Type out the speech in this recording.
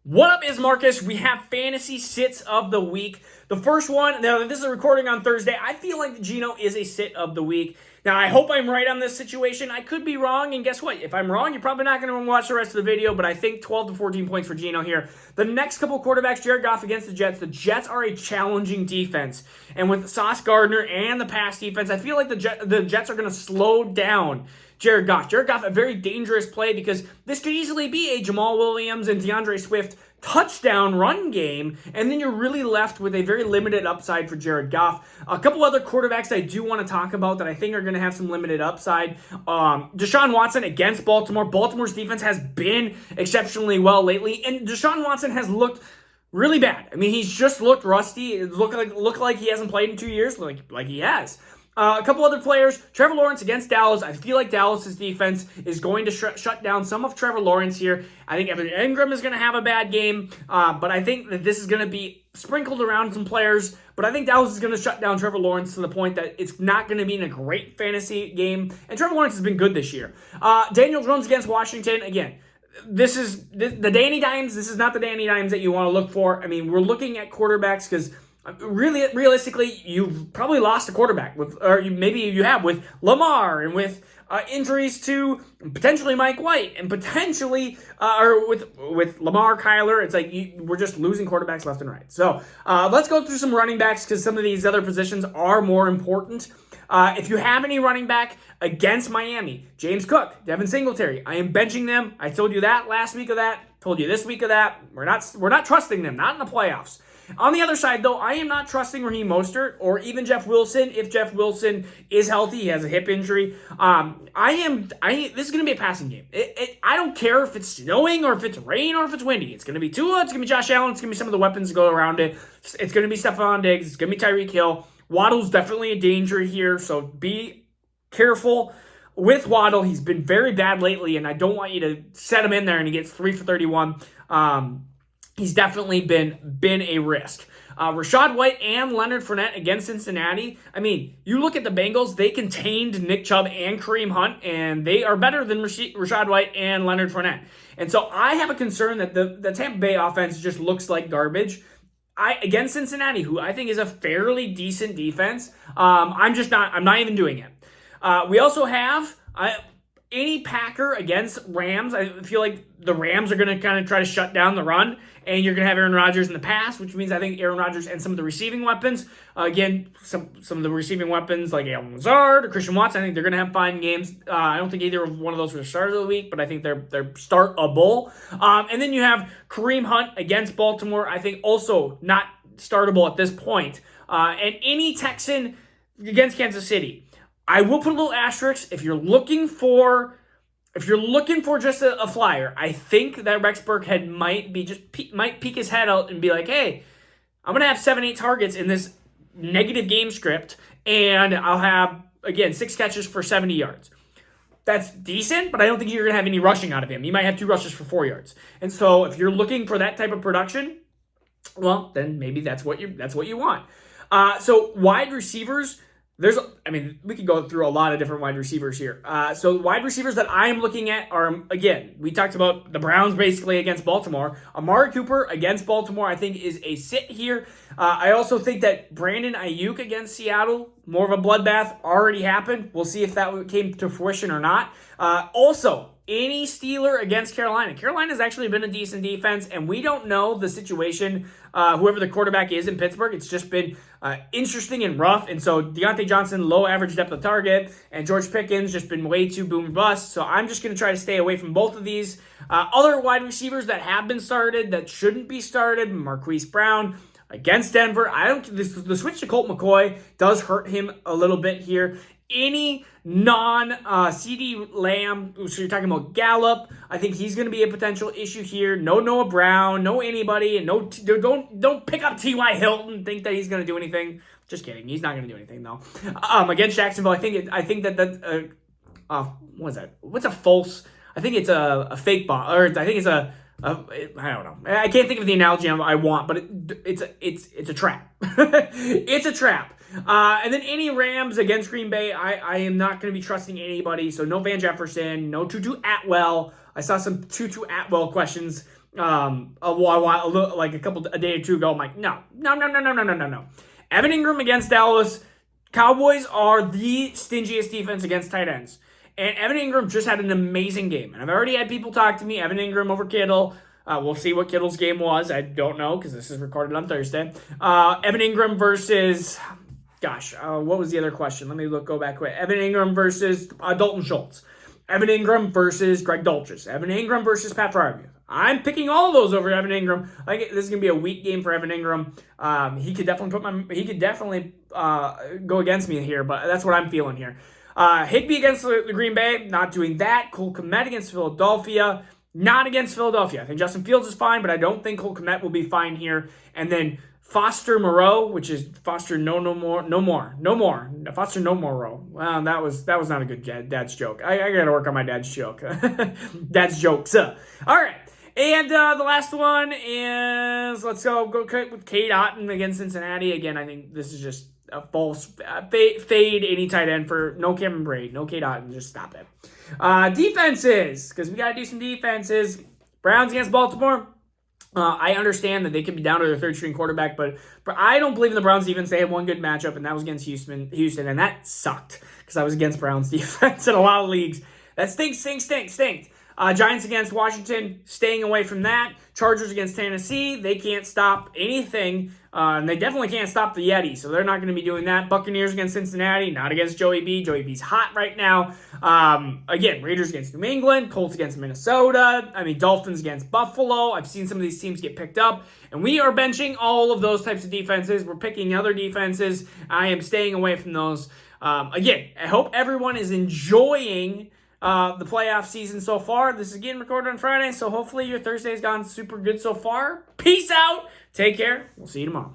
What up, is Marcus? We have fantasy sits of the week. The first one, now this is a recording on Thursday. I feel like Geno is a sit of the week. Now, I hope I'm right on this situation. I could be wrong, and guess what? If I'm wrong, you're probably not going to watch the rest of the video, but I think 12 to 14 points for Geno here. The next couple quarterbacks, Jared Goff against the Jets are a challenging defense. And with Sauce Gardner and the pass defense, I feel like the Jets are going to slow down Jared Goff. Jared Goff, a very dangerous play because this could easily be a Jamal Williams and DeAndre Swift touchdown run game, and then you're really left with a very limited upside for Jared Goff. A couple other quarterbacks I do want to talk about that I think are going to have some limited upside. Deshaun Watson against Baltimore. Baltimore's defense has been exceptionally well lately, and Deshaun Watson has looked really bad. I mean, he's just looked rusty. It looked like he hasn't played in 2 years, like he has. A couple other players, Trevor Lawrence against Dallas. I feel like Dallas's defense is going to shut down some of Trevor Lawrence here. I think Evan Engram is going to have a bad game, but I think that this is going to be sprinkled around some players. But I think Dallas is going to shut down Trevor Lawrence to the point that it's not going to be in a great fantasy game. And Trevor Lawrence has been good this year. Daniel Jones against Washington, again. This is the Danny Dimes. This is not the Danny Dimes that you want to look for. I mean, we're looking at quarterbacks because really, realistically, you've probably lost a quarterback maybe you have with Lamar and with injuries to potentially Mike White and potentially or with Lamar, Kyler. It's like we're just losing quarterbacks left and right. So let's go through some running backs because some of these other positions are more important. If you have any running back against Miami, James Cook, Devin Singletary, I am benching them. I told you that last week of that. Told you this week of that. We're not trusting them. Not in the playoffs. On the other side, though, I am not trusting Raheem Mostert or even Jeff Wilson. If Jeff Wilson is healthy, he has a hip injury. This is going to be a passing game. I don't care if it's snowing or if it's rain or if it's windy. It's going to be Tua. It's going to be Josh Allen. It's going to be some of the weapons that go around it. It's going to be Stephon Diggs. It's going to be Tyreek Hill. Waddle's definitely a danger here, so be careful with Waddle. He's been very bad lately, and I don't want you to set him in there and he gets 3 for 31. He's definitely been a risk. Rachaad White and Leonard Fournette against Cincinnati. I mean, you look at the Bengals, they contained Nick Chubb and Kareem Hunt, and they are better than Rachaad White and Leonard Fournette. And so I have a concern that the Tampa Bay offense just looks like garbage. Against Cincinnati, who I think is a fairly decent defense, I'm not even doing it. We also have any Packer against Rams. I feel like the Rams are going to kind of try to shut down the run, and you're going to have Aaron Rodgers in the pass, which means I think Aaron Rodgers and some of the receiving weapons, again, some of the receiving weapons like Allen Lazard or Christian Watson, I think they're going to have fine games. I don't think either of one of those were the starters of the week, but I think they're startable. And then you have Kareem Hunt against Baltimore. I think also not startable at this point. And any Texan against Kansas City. I will put a little asterisk if you're looking for just a flyer. I think that Rex Burkhead might peek his head out and be like, hey, I'm going to have 7-8 targets in this negative game script, and I'll have, again, 6 catches for 70 yards. That's decent, but I don't think you're going to have any rushing out of him. You might have 2 rushes for 4 yards. And so if you're looking for that type of production, well, then maybe that's what you want. So wide receivers, we could go through a lot of different wide receivers here. So wide receivers that I am looking at are, again, we talked about the Browns basically against Baltimore. Amari Cooper against Baltimore, I think, is a sit here. I also think that Brandon Ayuk against Seattle, more of a bloodbath, already happened. We'll see if that came to fruition or not. Also, any Steeler against Carolina. Carolina's actually been a decent defense, and we don't know the situation, whoever the quarterback is in Pittsburgh. It's just been interesting and rough, and so Deontay Johnson, low average depth of target, and George Pickens just been way too boom bust, so I'm just going to try to stay away from both of these. Other wide receivers that have been started that shouldn't be started, Marquise Brown against Denver. The switch to Colt McCoy does hurt him a little bit here. Any non-CD Lamb, so you're talking about Gallup, I think he's going to be a potential issue here. No Noah Brown, no anybody, and don't pick up T.Y. Hilton and think that he's going to do anything. Just kidding, he's not going to do anything though. Against Jacksonville, I think that what is that? What's a false? I think it's a fake bomb, or I think it's I don't know. I can't think of the analogy I want, but it's a trap. It's a trap. And then any Rams against Green Bay, I am not going to be trusting anybody. So no Van Jefferson, no Tutu Atwell. I saw some Tutu Atwell questions like a day or two ago. I'm like, no. Evan Ingram against Dallas. Cowboys are the stingiest defense against tight ends. And Evan Ingram just had an amazing game. And I've already had people talk to me, Evan Ingram over Kittle. We'll see what Kittle's game was. I don't know because this is recorded on Thursday. Evan Ingram versus, what was the other question? Let me go back quick. Evan Ingram versus Dalton Schultz. Evan Ingram versus Greg Dulcich. Evan Ingram versus Pat Freiermuth. I'm picking all of those over Evan Ingram. This is gonna be a weak game for Evan Ingram. He could definitely go against me here, but that's what I'm feeling here. Higbee against the Green Bay, not doing that. Cole Kmet against Philadelphia, not against Philadelphia. I think Justin Fields is fine, but I don't think Cole Kmet will be fine here. And then Foster Moreau, which is Foster no more. Foster no more row. Well, that was not a good dad's joke. I got to work on my dad's joke. Dad's jokes. All right. And the last one is, let's go with Cade Otton against Cincinnati. Again, I think this is just a false fade any tight end for no Cameron Brate, no Cade Otton. Just stop it. Defenses, because we got to do some defenses. Browns against Baltimore. I understand that they could be down to their third-string quarterback, but I don't believe in the Browns defense. They had one good matchup, and that was against Houston, and that sucked because I was against Browns defense in a lot of leagues. That stinks. Giants against Washington, staying away from that. Chargers against Tennessee, they can't stop anything, and they definitely can't stop the Yeti, so they're not going to be doing that. Buccaneers against Cincinnati, not against Joey B. Joey B's hot right now. Again, Raiders against New England, Colts against Minnesota, Dolphins against Buffalo. I've seen some of these teams get picked up, and we are benching all of those types of defenses. We're picking other defenses. I am staying away from those. Again, I hope everyone is enjoying the playoff season so far. This is getting recorded on Friday, so hopefully your Thursday's gone super good so far. Peace out. Take care. We'll see you tomorrow.